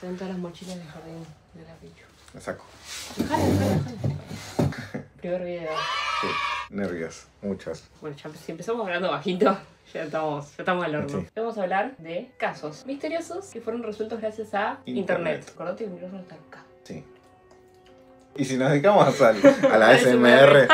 Se ven todas las mochilas del jardín de la Pichu. La saco. Dejale. Primer video. Sí, nervios, muchos. Bueno, ya si empezamos hablando bajito, ya estamos al horno. Sí. Vamos a hablar de casos misteriosos que fueron resueltos gracias a Internet. Acordate que el micrófono está acá. Sí. Y si nos dedicamos a la ASMR.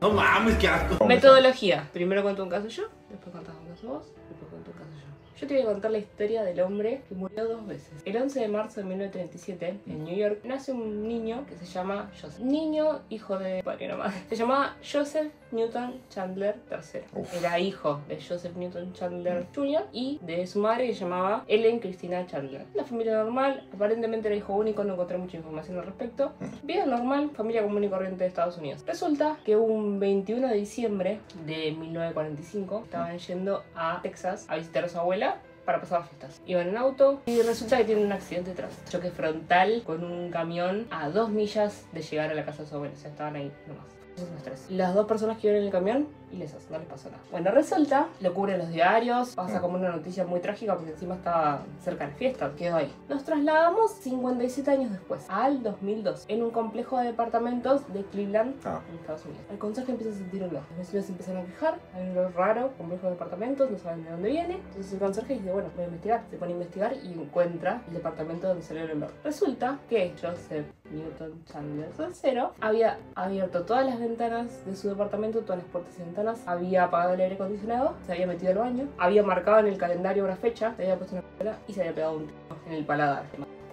No mames, qué asco. Metodología. Primero cuento un caso yo, después contás un caso vos, después cuento un caso yo. Yo te voy a contar la historia del hombre que murió 2 veces. El 11 de marzo de 1937, en New York, nace un niño que se llama Joseph. Niño, hijo de padre y una madre. Se llamaba Joseph Newton Chandler III. Era hijo de Joseph Newton Chandler Jr. y de su madre que se llamaba Ellen Christina Chandler. Una familia normal, aparentemente era hijo único, no encontré mucha información al respecto. Vida normal, familia común y corriente de Estados Unidos. Resulta que un 21 de diciembre de 1945 estaban yendo a Texas a visitar a su abuela para pasar las fiestas. Iban en auto y resulta que tienen un accidente de tránsito. Choque frontal con un camión a 2 millas de llegar a la casa de su abuela. O sea, estaban ahí nomás. Esos son los 3. Las 2 personas que iban en el camión, ilesas, no les pasó nada. Bueno, resulta, lo cubren los diarios, pasa como una noticia muy trágica porque encima estaba cerca de la fiesta, quedó ahí. Nos trasladamos 57 años después, al 2002, en un complejo de departamentos de Cleveland, en Estados Unidos. El conserje empieza a sentir olor. Los vecinos empiezan a quejar, hay un olor raro, complejo de departamentos, no saben de dónde viene. Entonces el conserje dice, bueno, voy a investigar. Se pone a investigar y encuentra el departamento donde salió el olor. Resulta que Joseph Newton Chandler III había abierto todas las ventanas de su departamento, todas las puertas y ventanas, había apagado el aire acondicionado, se había metido al baño, había marcado en el calendario una fecha, se había puesto una pistola y se había pegado un tiro en el paladar,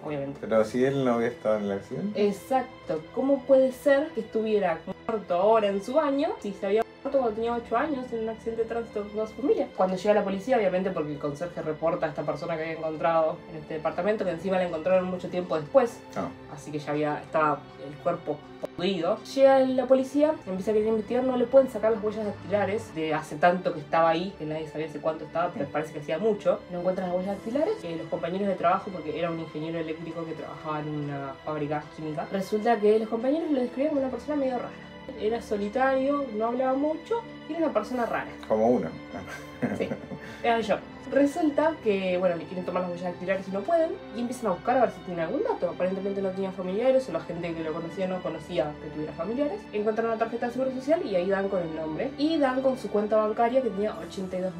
obviamente. Pero si él no había estado en el accidente. Exacto. ¿Cómo puede ser que estuviera muerto ahora en su baño si se había muerto cuando tenía 8 años en un accidente de tránsito con su familia? Cuando llega la policía, obviamente porque el conserje reporta a esta persona que había encontrado en este departamento, que encima la encontraron mucho tiempo después, así que ya estaba el cuerpo podrido. Llega la policía, empieza a querer investigar, no le pueden sacar las huellas dactilares de hace tanto que estaba ahí, que nadie sabía hace cuánto estaba, pero parece que hacía mucho. No encuentran las huellas dactilares. Los compañeros de trabajo, porque era un ingeniero eléctrico que trabajaba en una fábrica química, resulta que los compañeros lo describían como una persona medio rara. Era solitario, no hablaba mucho y era una persona rara. Como uno. Sí, era yo. Resulta que, bueno, le quieren tomar las huellas dactilares y no pueden, y empiezan a buscar a ver si tienen algún dato. Aparentemente no tenían familiares, o la gente que lo conocía no conocía que tuviera familiares. Encuentran una tarjeta de seguro social y ahí dan con el nombre. Y dan con su cuenta bancaria que tenía $82.000.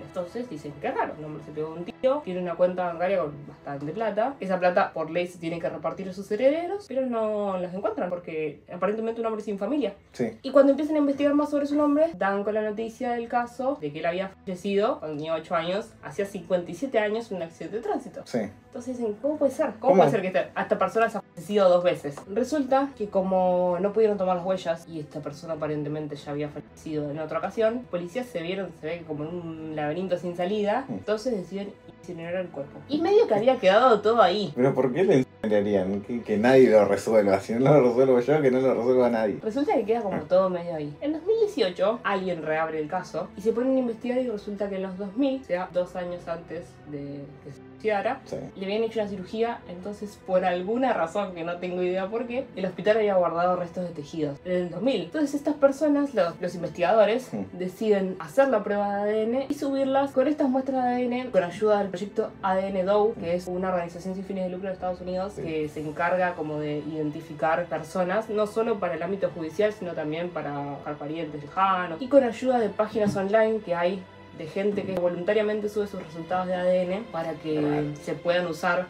Entonces dicen, qué raro, el nombre se pegó un tío, tiene una cuenta bancaria con bastante plata. Esa plata por ley se tiene que repartir a sus herederos, pero no las encuentran porque aparentemente un hombre sin familia. Sí. Y cuando empiezan a investigar más sobre su nombre, dan con la noticia del caso de que él había fallecido cuando tenía 8 años, hacía 57 años en un accidente de tránsito. Sí. Entonces dicen, ¿cómo puede ser? ¿Cómo puede ser que esta persona se ha fallecido 2 veces? Resulta que como no pudieron tomar las huellas y esta persona aparentemente ya había fallecido en otra ocasión, policías se ve que como en un laberinto sin salida, entonces deciden incinerar el cuerpo. Y medio que había quedado todo ahí. Pero ¿por qué le incinerarían? Que nadie lo resuelva. Si no lo resuelvo yo, que no lo resuelva nadie. Resulta que queda como todo medio ahí. En 2018, alguien reabre el caso y se ponen a investigar y resulta que en los 2000, o sea, 2 años antes de que se suicidara, le habían hecho una cirugía, entonces por alguna razón que no tengo idea por qué, el hospital había guardado restos de tejidos en el 2000. Entonces estas personas, los investigadores, deciden hacer la prueba de ADN y subirlas con estas muestras de ADN con ayuda del proyecto ADN Doe, que es una organización sin fines de lucro de Estados Unidos que se encarga como de identificar personas, no solo para el ámbito judicial, sino también para parientes lejanos, y con ayuda de páginas online que hay de gente que voluntariamente sube sus resultados de ADN para que se puedan usar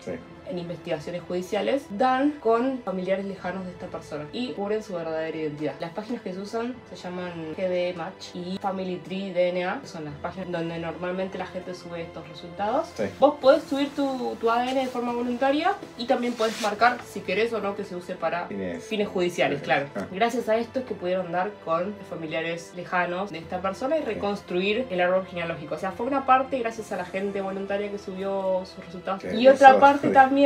en investigaciones judiciales, dan con familiares lejanos de esta persona y cubren su verdadera identidad. Las páginas que se usan se llaman GD Match y Family Tree DNA, que son las páginas donde normalmente la gente sube estos resultados. Vos podés subir tu ADN de forma voluntaria y también podés marcar si querés o no que se use para fines judiciales, claro. Gracias a esto es que pudieron dar con familiares lejanos de esta persona y reconstruir el árbol genealógico. O sea, fue una parte gracias a la gente voluntaria que subió sus resultados y otra parte también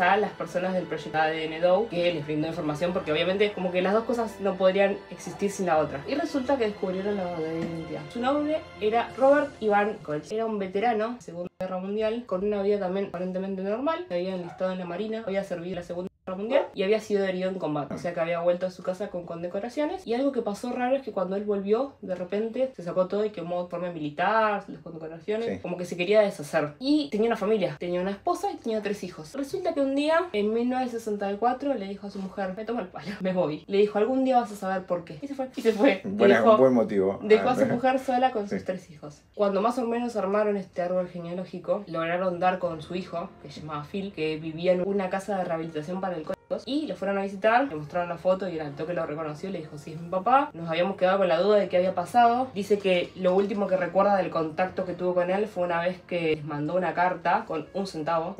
a las personas del proyecto ADN Doe que les brindó información, porque obviamente como que las dos cosas no podrían existir sin la otra. Y resulta que descubrieron la verdadera identidad. Su nombre era Robert Ivan Colch. Era un veterano, según Guerra Mundial, con una vida también aparentemente normal. Se había enlistado en la Marina, había servido en la Segunda Guerra Mundial y había sido herido en combate. O sea que había vuelto a su casa con condecoraciones. Y algo que pasó raro es que cuando él volvió, de repente se sacó todo y quemó de forma militar, las condecoraciones, Sí. como que se quería deshacer. Y tenía una familia, tenía una esposa y tenía 3 hijos. Resulta que un día, en 1964, le dijo a su mujer: me tomo el palo, me voy. Le dijo: algún día vas a saber por qué. Y se fue. Y se fue. Buen motivo. Dejó a su mujer sola con sus Sí. 3 hijos. Cuando más o menos armaron este árbol genealógico, lograron dar con su hijo, que se llamaba Phil, que vivía en una casa de rehabilitación para alcohólicos. Y lo fueron a visitar, le mostraron la foto y al toque lo reconoció y le dijo: sí, es mi papá. Nos habíamos quedado con la duda de qué había pasado. Dice que lo último que recuerda del contacto que tuvo con él fue una vez que les mandó una carta con 1 centavo.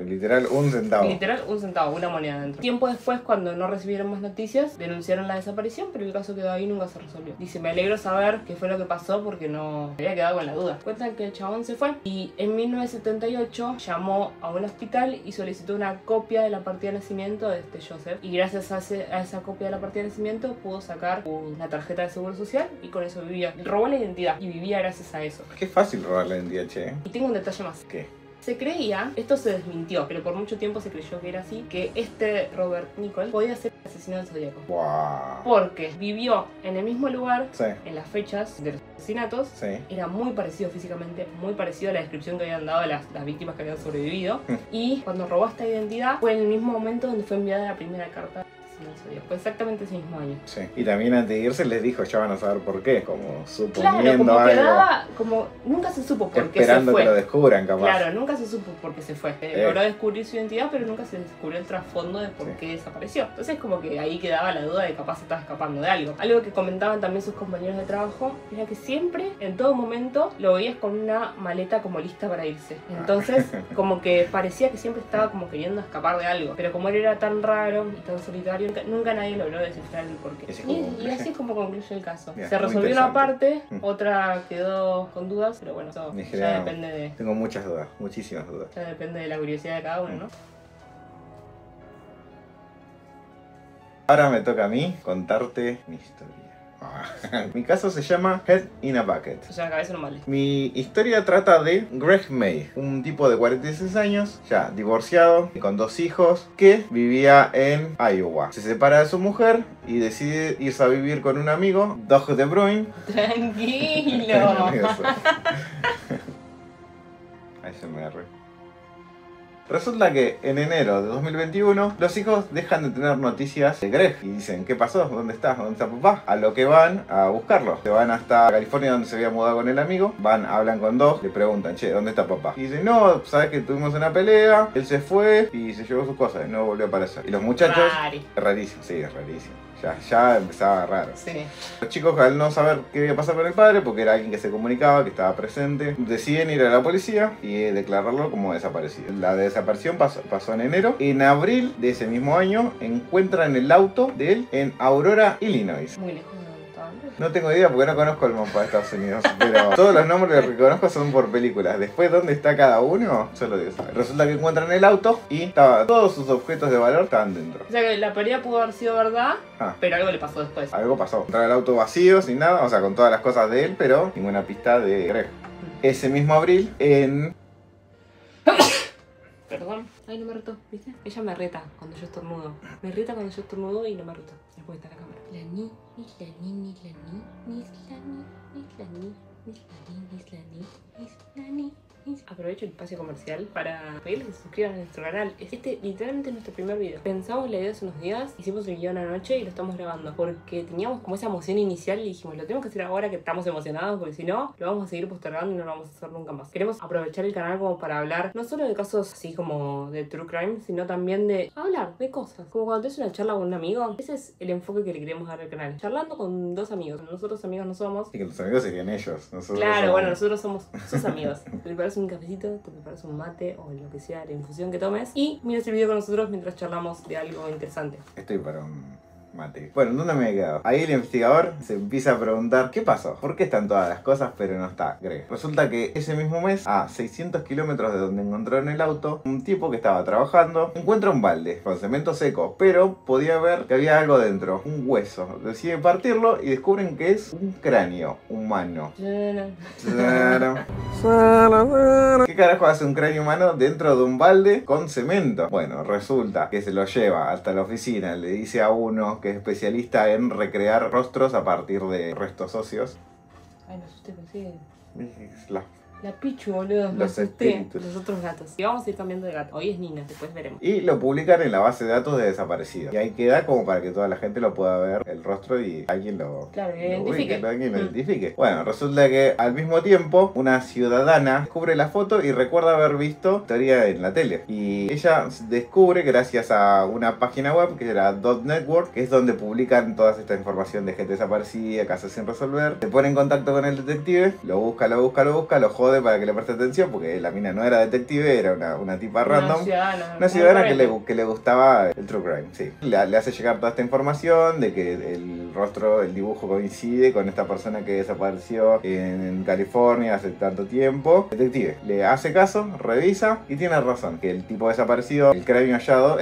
Literal, 1 centavo. Literal, 1 centavo, una moneda dentro. Tiempo después, cuando no recibieron más noticias, denunciaron la desaparición, pero el caso quedó ahí y nunca se resolvió. Dice: me alegro saber qué fue lo que pasó porque no había quedado con la duda. Cuentan que el chabón se fue y en 1978 llamó a un hospital y solicitó una copia de la partida de nacimiento de este Joseph. Y gracias a esa copia de la partida de nacimiento pudo sacar una tarjeta de seguro social y con eso vivía. Robó la identidad y vivía gracias a eso. Qué fácil robar la identidad, che. Y tengo un detalle más. ¿Qué? Se creía, esto se desmintió, pero por mucho tiempo se creyó que era así, que este Robert Nicol podía ser el asesino del Zodíaco. Wow. Porque vivió en el mismo lugar, Sí, en las fechas de los asesinatos. sí. Era muy parecido físicamente, muy parecido a la descripción que habían dado las víctimas que habían sobrevivido. Y cuando robó esta identidad, fue en el mismo momento donde fue enviada la primera carta del asesino del Zodíaco. Fue exactamente ese mismo año. Sí. Y también antes de irse les dijo: ya van a saber por qué. Como Claro, suponiendo como algo. quedaba, como nunca se supo por qué se Esperando fue. que lo descubran, capaz. Claro, nunca se supo por qué se fue. Logró descubrir su identidad, pero nunca se descubrió el trasfondo de por qué desapareció. Entonces como que ahí quedaba la duda de capaz estaba escapando de algo. Algo que comentaban también sus compañeros de trabajo era que siempre, en todo momento, lo veías con una maleta como lista para irse. Entonces como que parecía que siempre estaba como queriendo escapar de algo. Pero como él era tan raro y tan solitario, nunca nadie logró descifrar el porqué. Ese es como- Y así es como concluye el caso. Bien, Se muy resolvió una interesante. parte, otra quedó con dudas, pero bueno, eso En ya general, depende de... Tengo muchas dudas, muchísimas dudas. Ya depende de la curiosidad de cada uno, ¿no? Ahora me toca a mí contarte mi historia. Mi caso se llama Head in a Bucket. O sea, la cabeza no vale. Mi historia trata de Greg May, un tipo de 46 años, ya divorciado, con 2 hijos, que vivía en Iowa. Se separa de su mujer y decide irse a vivir con un amigo, Doug De Bruin. Tranquilo. ASMR. Resulta que en enero de 2021 los hijos dejan de tener noticias de Greg y dicen: ¿qué pasó? ¿Dónde está? ¿Dónde está papá? A lo que van a buscarlo. Se van hasta California, donde se había mudado con el amigo. Van, hablan con Doug, le preguntan: che, ¿dónde está papá? Y dicen: no, sabes que tuvimos una pelea, él se fue y se llevó sus cosas y no volvió a aparecer. Y los muchachos... Rari. Es rarísimo, sí, es rarísimo. Ya empezaba raro. Sí. Los chicos, al no saber qué iba a pasar con el padre, porque era alguien que se comunicaba, que estaba presente, deciden ir a la policía y declararlo como desaparecido. La desaparición pasó en enero. En abril de ese mismo año encuentran el auto de él en Aurora, Illinois. Muy lejos de donde estaban. No tengo idea porque no conozco el mapa de Estados Unidos, pero todos los nombres que conozco son por películas. Después, ¿dónde está cada uno? Solo Dios sabe. Resulta que encuentran el auto y todos sus objetos de valor estaban dentro. O sea que la pelea pudo haber sido verdad, Ah. pero algo le pasó después. Algo pasó. Encontraron el auto vacío, sin nada, o sea, con todas las cosas de él, pero ninguna pista de Greg. Ese mismo abril, en... Perdón. Ay, no me retó, ¿viste? Ella me reta cuando yo estornudo. Me reta cuando yo estornudo y no me reta. Después está la cámara. La ni, ni la ni, ni la ni, ni la ni, ni la ni, ni la ni, ni la ni, ni la ni. Aprovecho el espacio comercial para pedirles que se suscriban a nuestro canal. Este literalmente es nuestro primer video. Pensamos la idea hace unos días, hicimos el guión anoche y lo estamos grabando porque teníamos como esa emoción inicial y dijimos: lo tenemos que hacer ahora que estamos emocionados, porque si no, lo vamos a seguir postergando y no lo vamos a hacer nunca más. Queremos aprovechar el canal como para hablar no solo de casos así como de true crime, sino también de hablar de cosas. Como cuando tienes una charla con un amigo, ese es el enfoque que le queremos dar al canal. Charlando con 2 amigos. Nosotros amigos no somos. Y que los amigos serían ellos. Nosotros Claro, somos- bueno, nosotros somos sus amigos. Te preparas un cafecito, te preparas un mate o lo que sea, la infusión que tomes y miras el video con nosotros mientras charlamos de algo interesante. Estoy para un Mate. Bueno, ¿dónde me he quedado? Ahí el investigador se empieza a preguntar ¿qué pasó? ¿Por qué están todas las cosas pero no está Greg? Resulta que ese mismo mes, a 600 kilómetros de donde encontraron el auto, un tipo que estaba trabajando encuentra un balde con cemento seco, pero podía ver que había algo dentro, un hueso. Decide partirlo y descubren que es un cráneo humano. ¿Qué carajo hace un cráneo humano dentro de un balde con cemento? Bueno, resulta que se lo lleva hasta la oficina, le dice a uno que es especialista en recrear rostros a partir de restos óseos. Ay, me asusté, pensé. La La Pichu, boludo, me Los asusté. espíritus. Los otros gatos. Y vamos a ir cambiando de gato. Hoy es Nina, después veremos. Y lo publican en la base de datos de desaparecidos. Y ahí queda como para que toda la gente lo pueda ver el rostro y alguien lo... Claro, que identifique. Alguien lo identifique. Bueno, resulta que al mismo tiempo una ciudadana descubre la foto y recuerda haber visto historia en la tele. Y ella descubre gracias a una página web que era Dot Network, que es donde publican toda esta información de gente desaparecida, casos sin resolver. Se pone en contacto con el detective, lo busca, lo jode para que le preste atención, porque la mina no era detective, era una tipa random. Una ciudadana que le gustaba el true crime, sí. Le hace llegar toda esta información de que el rostro, el dibujo coincide con esta persona que desapareció en California hace tanto tiempo. El detective le hace caso, revisa y tiene razón, que el tipo desaparecido, el cráneo hallado,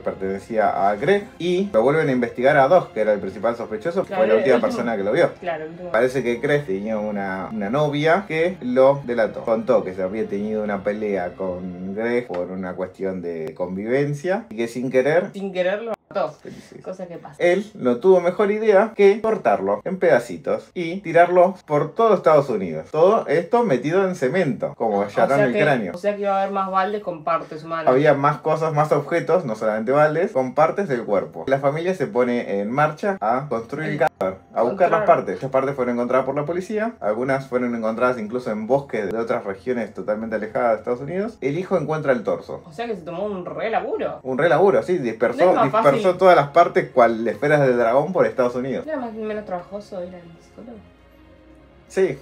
pertenecía a Greg, y lo vuelven a investigar a Doug, que era el principal sospechoso, Claro, fue la última último. persona que lo vio. Claro, el último. Parece que Greg tenía una novia que lo delató. Contó que se había tenido una pelea con Greg por una cuestión de convivencia y que sin querer... Sin quererlo mató. Sí. Cosa que pasa. Él no tuvo mejor idea que cortarlo en pedacitos y tirarlo por todo Estados Unidos. Todo esto metido en cemento, como hallaron el cráneo. O sea que iba a haber más baldes con partes humanas. Había más cosas, más objetos, no solamente baldes, con partes del cuerpo. La familia se pone en marcha a construir el cadáver, a buscar las partes. Estas partes fueron encontradas por la policía, algunas fueron encontradas incluso en bosques de otras regiones totalmente alejadas de Estados Unidos. El hijo encuentra el torso. O sea que se tomó un re laburo. Un re laburo, sí, dispersó No es más fácil. todas las partes cual esferas del dragón por Estados Unidos. ¿No era más ni menos trabajoso ir al psicólogo? Sí.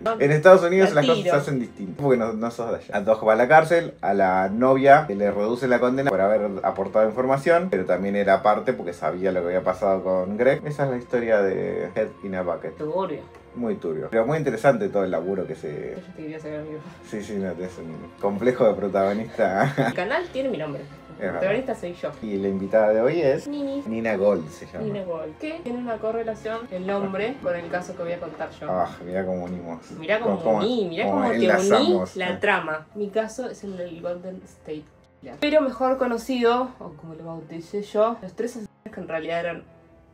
No, En Estados Unidos la las cosas tiro. se hacen distintas. Porque no sos de allá. A Doug va a la cárcel, a la novia que le reduce la condena por haber aportado información, pero también era parte porque sabía lo que había pasado con Greg. Esa es la historia de Head in a Bucket. turbio. Muy turbio. Pero muy interesante todo el laburo que se... Yo te quería saber, amigo. Sí, no, es un complejo de protagonista. El canal tiene mi nombre. El verdad. protagonista soy yo. Y la invitada de hoy es Nini. Nina Gold, se llama. Nina Gold. Que tiene una correlación el nombre con el caso que voy a contar yo. Ah, mirá cómo unimos. Mirá cómo uní, mirá cómo te uní enlazamos. la trama. Mi caso es el del Golden State Killer. Pero mejor conocido, o como lo bauticé yo, los tres asesinos que en realidad eran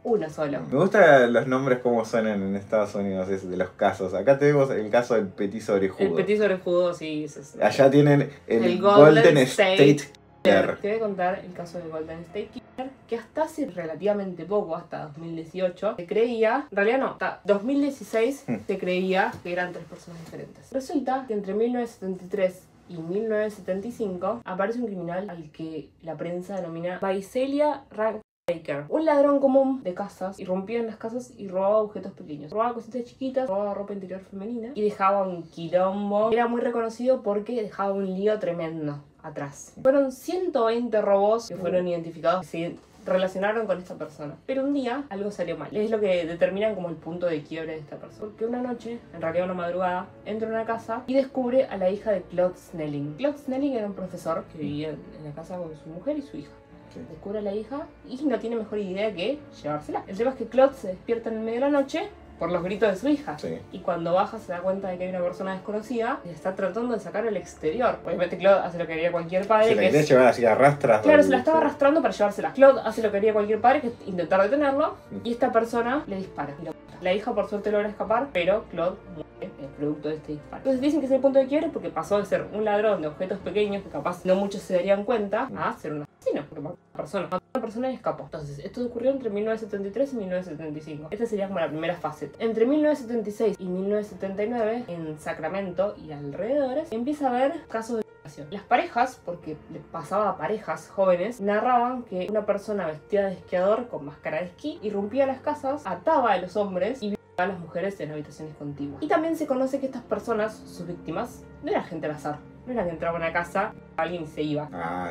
uno solo. Me gustan los nombres como suenan en Estados Unidos de los casos. Acá tenemos el caso del petiso orejudo. El petiso orejudo, sí. Ese es Allá tienen el Golden Golden State State Killer. Te voy a contar el caso de Golden State Killer, que hasta hace relativamente poco, hasta 2018, se creía, en realidad no, hasta 2016 se creía que eran tres personas diferentes. Resulta que entre 1973 y 1975 aparece un criminal al que la prensa denomina Visalia Rankbaker, un ladrón común de casas, irrumpía en las casas y robaba objetos pequeños. Robaba cositas chiquitas, robaba ropa interior femenina y dejaba un quilombo. Era muy reconocido porque dejaba un lío tremendo atrás. Fueron 120 robos que fueron identificados que se relacionaron con esta persona. Pero un día algo salió mal. Es lo que determinan como el punto de quiebre de esta persona. Porque una noche, en realidad una madrugada, entra a una casa y descubre a la hija de Claude Snelling. Claude Snelling era un profesor que vivía en la casa con su mujer y su hija. Sí. Descubre a la hija y no tiene mejor idea que llevársela. El tema es que Claude se despierta en el medio de la noche por los gritos de su hija. Sí. Y cuando baja se da cuenta de que hay una persona desconocida y está tratando de sacar al exterior. Obviamente Claude hace lo que haría cualquier padre. Se la que quería es... llevar así a rastras. Claro, se la estaba arrastrando para llevársela. Claude hace lo que haría cualquier padre, que es intentar detenerlo. Y esta persona le dispara. Y lo mata. La hija por suerte logra escapar, pero Claude muere producto de este disparo. Entonces dicen que es el punto de quiebre porque pasó de ser un ladrón de objetos pequeños que capaz no muchos se darían cuenta a ser un asesino. Porque mató a una persona y escapó. Entonces esto ocurrió entre 1973 y 1975. Esta sería como la primera fase. Entre 1976 y 1979, en Sacramento y alrededores, empieza a haber casos de violación. Las parejas, porque le pasaba a parejas jóvenes, narraban que una persona vestida de esquiador con máscara de esquí irrumpía las casas, ataba a los hombres y violaba a las mujeres en habitaciones contiguas. Y también se conoce que estas personas, sus víctimas, no era gente al azar. no era que entraba a una casa, alguien y se iba.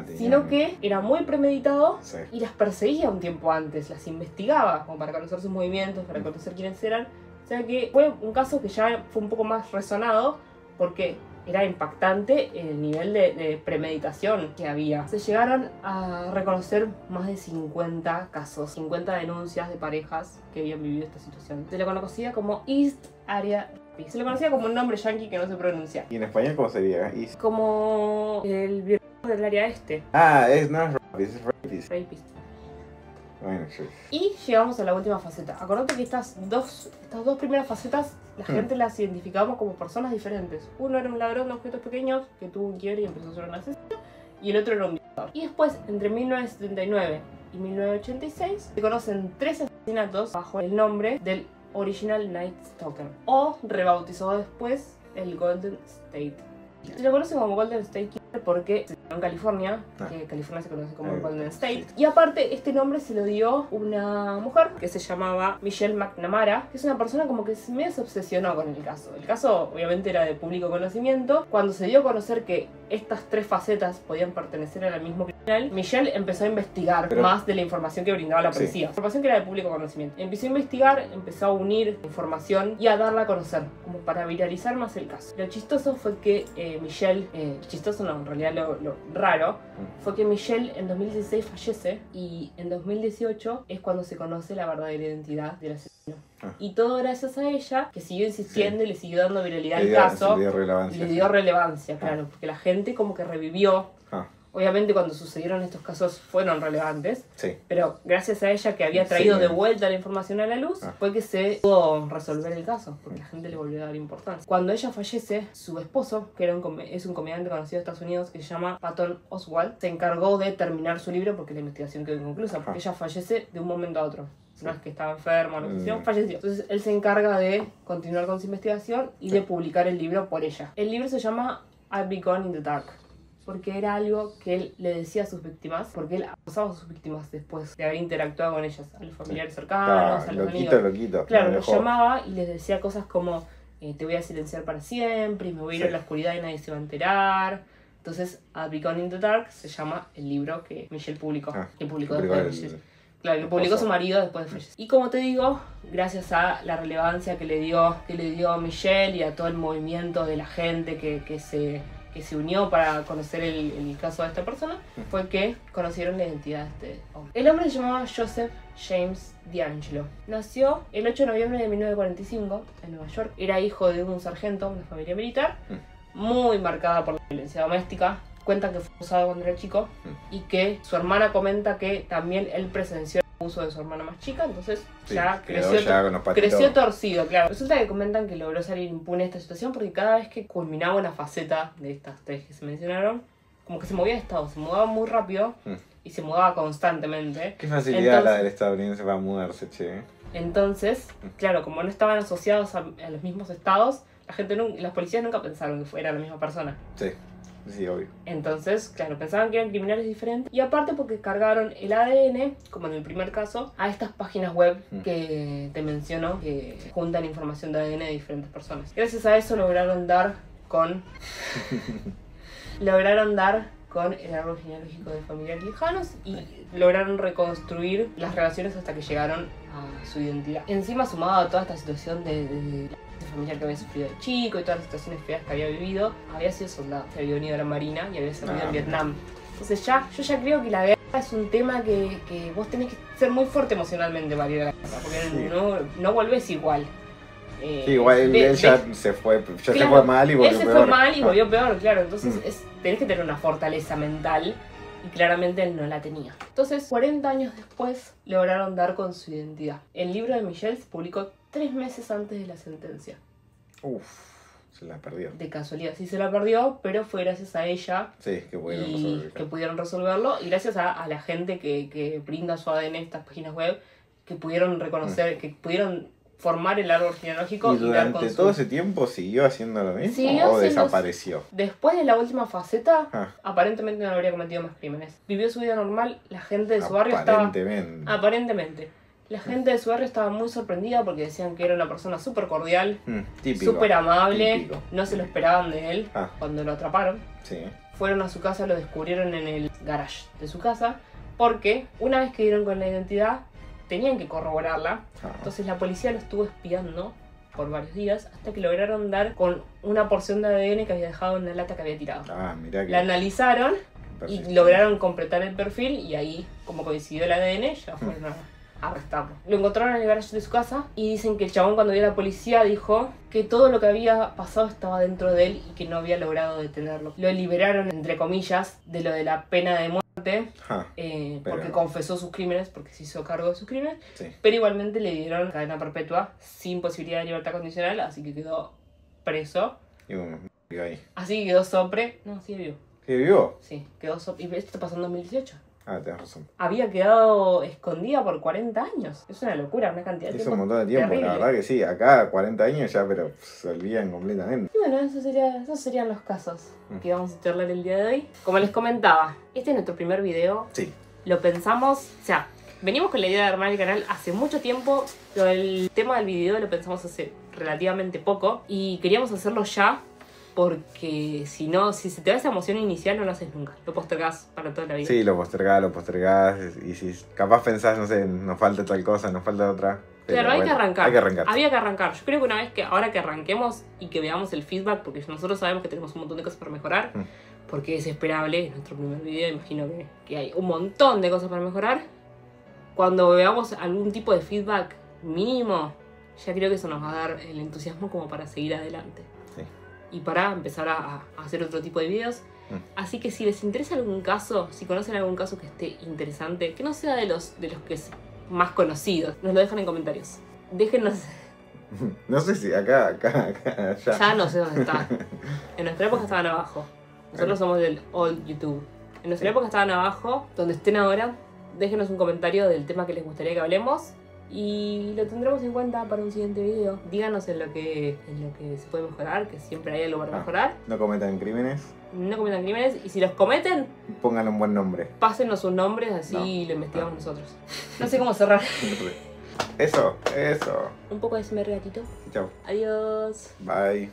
Tenía- Sino que era muy premeditado Sí. y las perseguía un tiempo antes, las investigaba como para conocer sus movimientos, para conocer quiénes eran. O sea que fue un caso que ya fue un poco más resonado porque era impactante el nivel de premeditación que había. Se llegaron a reconocer más de 50 casos, 50 denuncias de parejas que habían vivido esta situación. Se le conocía como East Area Rapist. Se le conocía como un nombre yankee que no se pronuncia. ¿Y en español cómo sería? Como el violador del área este. No es rapist, es rapist. Rapist. Bueno, sí. Y llegamos a la última faceta. Acordate que estas dos primeras facetas la gente las identificamos como personas diferentes. Uno era un ladrón de objetos pequeños que tuvo un quiebre y empezó a ser un asesino. Y el otro era un violador. Y después, entre 1979 y 1986, se conocen 3 asesinatos bajo el nombre del Original Night Stalker. O rebautizado después el Golden State. Se lo conoce como Golden State Killer porque se dio en California, que California se conoce como Golden State. Y aparte, este nombre se lo dio una mujer que se llamaba Michelle McNamara, que es una persona como que medio se obsesionó con el caso. El caso obviamente era de público conocimiento. Cuando se dio a conocer que estas 3 facetas podían pertenecer al mismo criminal, Michelle empezó a investigar más de la información que brindaba la policía. Información que era de público conocimiento. Empezó a investigar, empezó a unir información y a darla a conocer, como para viralizar más el caso. Lo chistoso fue que Michelle, chistoso no, en realidad lo raro, fue que Michelle en 2016 fallece y en 2018 es cuando se conoce la verdadera identidad del asesino. Y todo gracias a ella, que siguió insistiendo y le siguió dando viralidad al caso. Le dio relevancia. Y le dio relevancia, claro, porque la gente como que revivió. Obviamente cuando sucedieron estos casos fueron relevantes, pero gracias a ella que había traído de vuelta la información a la luz, fue que se pudo resolver el caso, porque la gente le volvió a dar importancia. Cuando ella fallece, su esposo, que era es un comediante conocido de Estados Unidos que se llama Patton Oswalt, se encargó de terminar su libro porque la investigación quedó inconclusa, porque ella fallece de un momento a otro. No es que estaba enferma o lo que sea, falleció. Entonces él se encarga de continuar con su investigación y de publicar el libro por ella. El libro se llama I've Been Gone in the Dark, porque era algo que él le decía a sus víctimas, porque él acosaba a sus víctimas después de haber interactuado con ellas, a los familiares cercanos, a los amigos. Loquito. Claro, los llamaba y les decía cosas como te voy a silenciar para siempre, me voy a ir a la oscuridad y nadie se va a enterar. Entonces, I've Been Gone in the Dark se llama el libro que Michelle publicó, que publicó después de fallecer. Claro, que publicó su marido después de fallecer. Y como te digo, gracias a la relevancia que le dio Michelle y a todo el movimiento de la gente que se unió para conocer el caso de esta persona, fue que conocieron la identidad de este hombre. El hombre se llamaba Joseph James DeAngelo. Nació el 8 de noviembre de 1945 en Nueva York. Era hijo de un sargento, una familia militar, muy marcada por la violencia doméstica. Cuentan que fue abusado cuando era chico y que su hermana comenta que también él presenció el abuso de su hermana más chica, entonces ya creció torcido, claro. Resulta que comentan que logró salir impune de esta situación porque cada vez que culminaba una faceta de estas 3 que se mencionaron, como que se movía de estado, se mudaba muy rápido y se mudaba constantemente. Qué facilidad la del estadounidense para mudarse, che. Entonces, claro, como no estaban asociados a los mismos estados, las policías nunca pensaron que fuera la misma persona. Sí, obvio. Entonces, claro, pensaban que eran criminales diferentes. Y aparte porque cargaron el ADN, como en el primer caso, a estas páginas web que te menciono, que juntan información de ADN de diferentes personas. Gracias a eso lograron dar con el árbol genealógico de familiares lejanos y lograron reconstruir las relaciones hasta que llegaron a su identidad. Encima, sumado a toda esta situación de familiar que había sufrido de chico y todas las situaciones feas que había vivido, había sido soldado, se había unido a la marina y había servido en Vietnam. Entonces yo ya creo que la guerra es un tema que vos tenés que ser muy fuerte emocionalmente para ir a la guerra, porque no volvés igual. Igual él ya se fue mal y volvió peor. Él se fue mal y volvió peor, claro. Entonces tenés que tener una fortaleza mental y claramente él no la tenía. Entonces, 40 años después, lograron dar con su identidad. El libro de Michelle se publicó 3 meses antes de la sentencia. Se la perdió. De casualidad, sí se la perdió, pero fue gracias a ella que pudieron resolverlo y gracias a la gente que brinda su ADN en estas páginas web, que pudieron reconocer, que pudieron formar el árbol genealógico. ¿Y durante todo ese tiempo siguió haciendo lo mismo o desapareció? Después de la última faceta, aparentemente no habría cometido más crímenes. Vivió su vida normal, la gente de su barrio estaba... Aparentemente. La gente de su barrio estaba muy sorprendida porque decían que era una persona súper cordial, Típico. súper amable, Típico. no se lo esperaban de él cuando lo atraparon. Sí. Fueron a su casa, lo descubrieron en el garage de su casa, porque una vez que dieron con la identidad, tenían que corroborarla. Entonces la policía lo estuvo espiando por varios días hasta que lograron dar con una porción de ADN que había dejado en la lata que había tirado. Mirá que... La analizaron y lograron completar el perfil y ahí, como coincidió el ADN, ya fueron a arrestarlo. Lo encontraron en el garage de su casa y dicen que el chabón cuando vio a la policía dijo que todo lo que había pasado estaba dentro de él y que no había logrado detenerlo. Lo liberaron, entre comillas, de lo de la pena de muerte, porque confesó sus crímenes, porque se hizo cargo de sus crímenes, pero igualmente le dieron cadena perpetua sin posibilidad de libertad condicional, así que quedó preso. Y bueno, ahí. Así que quedó sopre. No, sí vivo. ¿Qué vivo? Sí, quedó sopre. Y esto pasó en 2018. Tenés razón. Había quedado escondida por 40 años. Es una locura, una cantidad de Es tiempo. un montón de tiempo, terrible. la verdad que sí. Acá 40 años ya, pero se olvidan completamente. Y bueno, esos serían los casos que vamos a charlar el día de hoy. Como les comentaba, este es nuestro primer video. Sí. Lo pensamos, o sea, venimos con la idea de armar el canal hace mucho tiempo, pero el tema del video lo pensamos hace relativamente poco y queríamos hacerlo ya. Porque si no, si se te da esa emoción inicial, no lo haces nunca. Lo postergás para toda la vida. Sí, lo postergás. Y si capaz pensás, no sé, nos falta tal cosa, nos falta otra. Claro, hay que arrancar. Hay que arrancar. Había que arrancar. Yo creo que una vez que, ahora que arranquemos y que veamos el feedback, porque nosotros sabemos que tenemos un montón de cosas para mejorar, porque es esperable, es nuestro primer video, imagino que hay un montón de cosas para mejorar. Cuando veamos algún tipo de feedback mínimo, ya creo que eso nos va a dar el entusiasmo como para seguir adelante. Y para empezar a hacer otro tipo de videos. Así que si les interesa algún caso, si conocen algún caso que esté interesante, que no sea de los que es más conocidos, nos lo dejan en comentarios. Déjennos... No sé si acá, allá. Ya no sé dónde está. En nuestra época estaban abajo. Nosotros somos del old YouTube. En nuestra época estaban abajo, donde estén ahora. Déjenos un comentario del tema que les gustaría que hablemos. Y lo tendremos en cuenta para un siguiente video. Díganos en lo que se puede mejorar, que siempre hay algo para mejorar. No cometan crímenes. No cometan crímenes. Y si los cometen, pónganle un buen nombre. pásennos sus nombres, así lo investigamos nosotros. No sé cómo cerrar. Eso. Un poco de SMR gatito. Chao. Adiós. Bye.